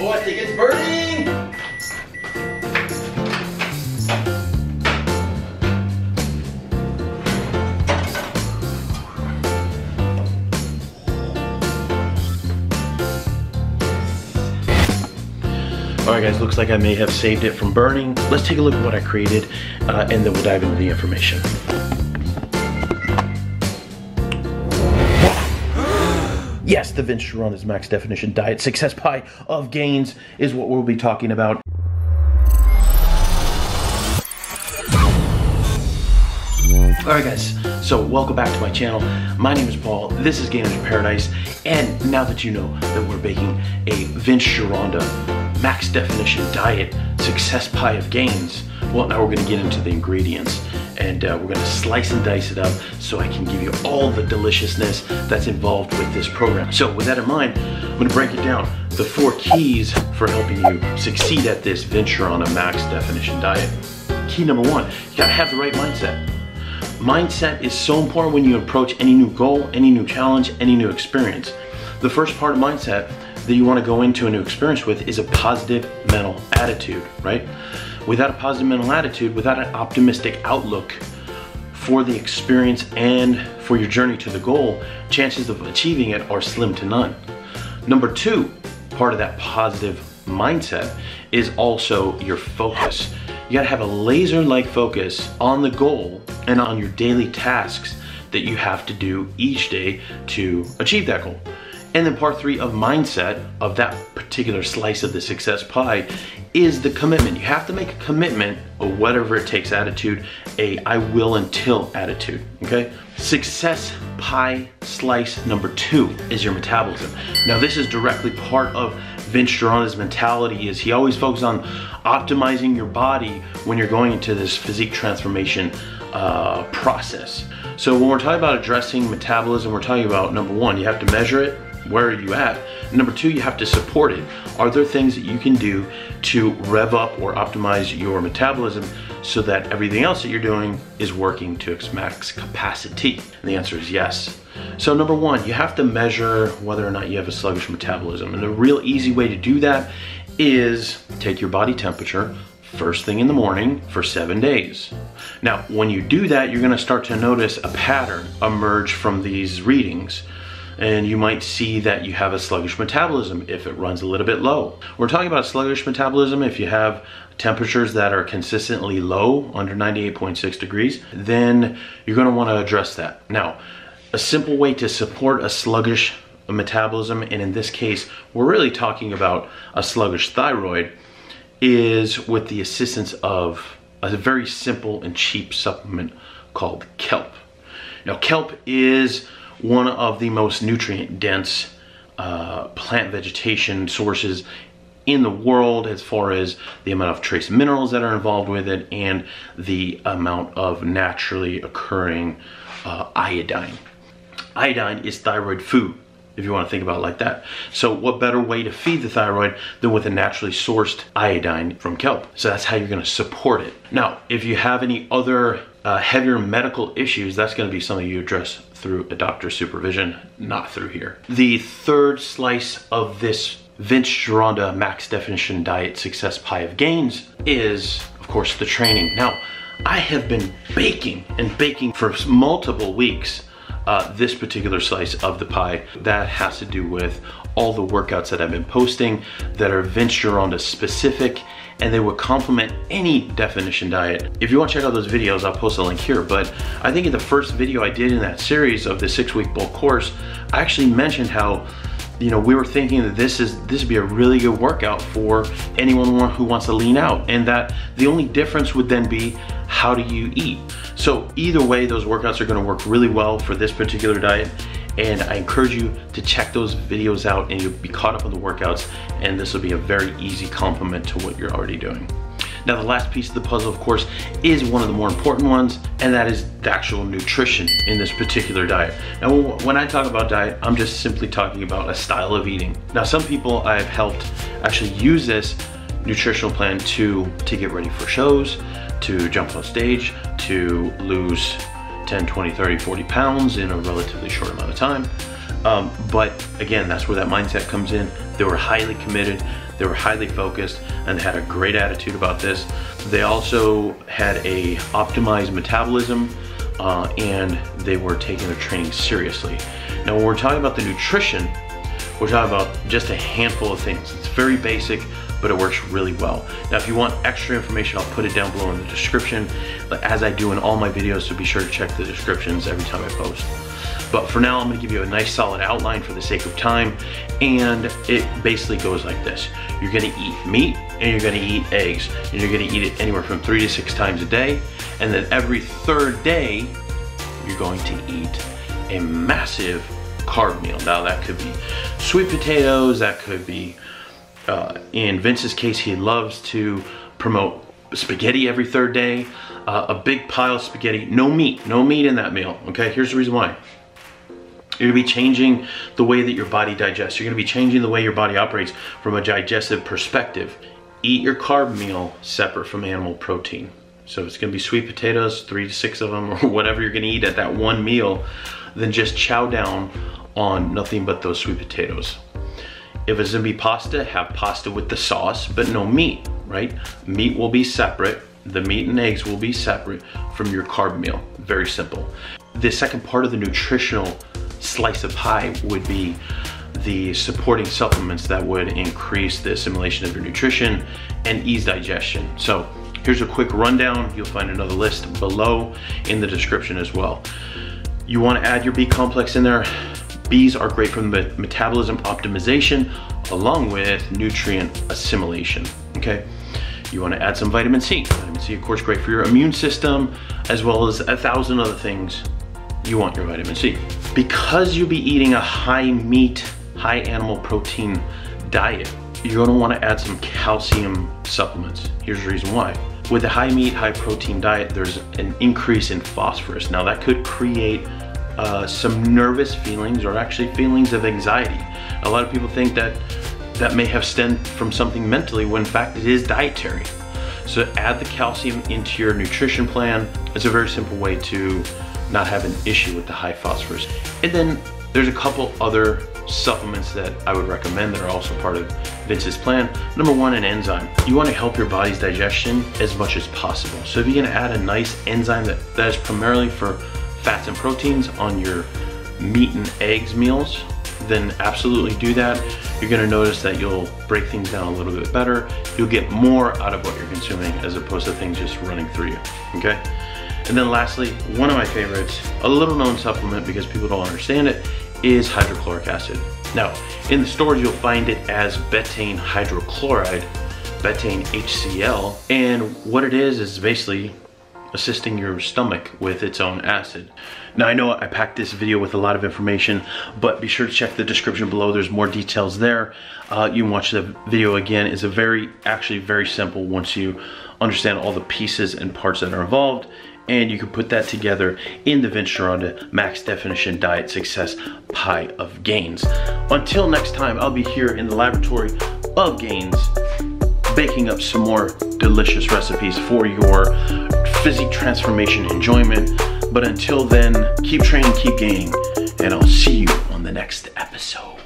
Oh, I think it's burning! Alright guys, looks like I may have saved it from burning. Let's take a look at what I created and then we'll dive into the information. Yes, the Vince Gironda's Max Definition Diet Success Pie of Gains is what we'll be talking about. Alright guys, so welcome back to my channel. My name is Paul, this is Gainers Paradise, and now that you know that we're baking a Vince Gironda Max Definition Diet Success Pie of Gains, well, now we're going to get into the ingredients and we're going to slice and dice it up so I can give you all the deliciousness that's involved with this program. So with that in mind, I'm going to break it down. The 4 keys for helping you succeed at this Vince Gironda Max Definition Diet. Key number 1, you got to have the right mindset. Mindset is so important when you approach any new goal, any new challenge, any new experience. The first part of mindset that you want to go into a new experience with is a positive mental attitude, right? Without a positive mental attitude, without an optimistic outlook for the experience and for your journey to the goal, chances of achieving it are slim to none. Number 2, part of that positive mindset is also your focus. You gotta have a laser-like focus on the goal and on your daily tasks that you have to do each day to achieve that goal. And then part 3 of mindset of that particular slice of the success pie is the commitment. You have to make a commitment, a whatever it takes attitude, a I will until attitude, okay? Success pie slice number 2 is your metabolism. Now this is directly part of Vince Gironda's mentality. Is he always focuses on optimizing your body when you're going into this physique transformation process. So when we're talking about addressing metabolism, we're talking about number 1, you have to measure it. Where are you at? Number 2, you have to support it. Are there things that you can do to rev up or optimize your metabolism so that everything else that you're doing is working to its max capacity? And the answer is yes. So number 1, you have to measure whether or not you have a sluggish metabolism. And a real easy way to do that is take your body temperature first thing in the morning for 7 days. Now, when you do that, you're gonna start to notice a pattern emerge from these readings. And you might see that you have a sluggish metabolism if it runs a little bit low. We're talking about sluggish metabolism if you have temperatures that are consistently low, under 98.6 degrees, then you're gonna wanna address that. Now, a simple way to support a sluggish metabolism, and in this case, we're really talking about a sluggish thyroid, is with the assistance of a very simple and cheap supplement called kelp. Now, kelp is one of the most nutrient dense plant vegetation sources in the world as far as the amount of trace minerals that are involved with it and the amount of naturally occurring iodine. Iodine is thyroid food, if you want to think about it like that. So what better way to feed the thyroid than with a naturally sourced iodine from kelp? So that's how you're going to support it. Now, if you have any other heavier medical issues, that's going to be something you address through a doctor's supervision, not through here. The 3rd slice of this Vince Gironda Max Definition Diet Success Pie of Gains is, of course, the training. Now, I have been baking and baking for multiple weeks this particular slice of the pie. That has to do with all the workouts that I've been posting that are Vince Gironda specific, and they would complement any definition diet. If you want to check out those videos, I'll post a link here, but I think in the first video I did in that series of the 6-week bulk course, I actually mentioned how, you know, we were thinking that this would be a really good workout for anyone who wants to lean out, and that the only difference would then be how do you eat. So either way, those workouts are going to work really well for this particular diet, and I encourage you to check those videos out and you'll be caught up on the workouts, and this will be a very easy complement to what you're already doing. Now, the last piece of the puzzle, of course, is one of the more important ones, and that is the actual nutrition in this particular diet. Now, when I talk about diet, I'm just simply talking about a style of eating. Now, some people I've helped actually use this nutritional plan to get ready for shows, to jump on stage, to lose 10, 20, 30, 40 pounds in a relatively short amount of time. But again, that's where that mindset comes in. They were highly committed, they were highly focused, and they had a great attitude about this. They also had a optimized metabolism, and they were taking their training seriously. Now when we're talking about the nutrition, we're talking about just a handful of things. It's very basic, but it works really well. Now if you want extra information, I'll put it down below in the description, as I do in all my videos, so be sure to check the descriptions every time I post. But for now, I'm gonna give you a nice solid outline for the sake of time, and it basically goes like this. You're gonna eat meat, and you're gonna eat eggs, and you're gonna eat it anywhere from 3 to 6 times a day, and then every third day, you're going to eat a massive carb meal. Now that could be sweet potatoes, that could be, in Vince's case, he loves to promote spaghetti every third day, a big pile of spaghetti, no meat in that meal, okay? Here's the reason why. You're gonna be changing the way that your body digests. You're gonna be changing the way your body operates from a digestive perspective. Eat your carb meal separate from animal protein. So it's gonna be sweet potatoes, 3 to 6 of them, or whatever you're gonna eat at that one meal, then just chow down on nothing but those sweet potatoes. If it's gonna be pasta, have pasta with the sauce, but no meat, right? Meat will be separate. The meat and eggs will be separate from your carb meal. Very simple. The second part of the nutritional slice of pie would be the supporting supplements that would increase the assimilation of your nutrition and ease digestion. So here's a quick rundown. You'll find another list below in the description as well. You want to add your B complex in there. B's are great for the metabolism optimization along with nutrient assimilation, okay? You want to add some vitamin C. Vitamin C, of course, great for your immune system, as well as 1,000 other things. You want your vitamin C. Because you'll be eating a high meat, high animal protein diet, you're gonna wanna add some calcium supplements. Here's the reason why. With a high meat, high protein diet, there's an increase in phosphorus. Now that could create some nervous feelings or actually feelings of anxiety. A lot of people think that that may have stemmed from something mentally when in fact it is dietary. So add the calcium into your nutrition plan. It's a very simple way to not have an issue with the high phosphorus. And then there's a couple other supplements that I would recommend that are also part of Vince's plan. Number one, an enzyme. You want to help your body's digestion as much as possible. So if you can add a nice enzyme that is primarily for fats and proteins on your meat and eggs meals, then absolutely do that. You're gonna notice that you'll break things down a little bit better. You'll get more out of what you're consuming as opposed to things just running through you, okay? And then lastly, one of my favorites, a little known supplement because people don't understand it, is hydrochloric acid. Now, in the stores you'll find it as betaine hydrochloride, betaine HCl, and what it is basically assisting your stomach with its own acid. Now I know I packed this video with a lot of information, but be sure to check the description below. There's more details there. You can watch the video again. It's actually very simple once you understand all the pieces and parts that are involved, and you can put that together in the Vince Gironda Max Definition Diet Success Pie of Gains. Until next time, I'll be here in the laboratory of Gains, baking up some more delicious recipes for your physique transformation enjoyment. But until then, keep training, keep gaining, and I'll see you on the next episode.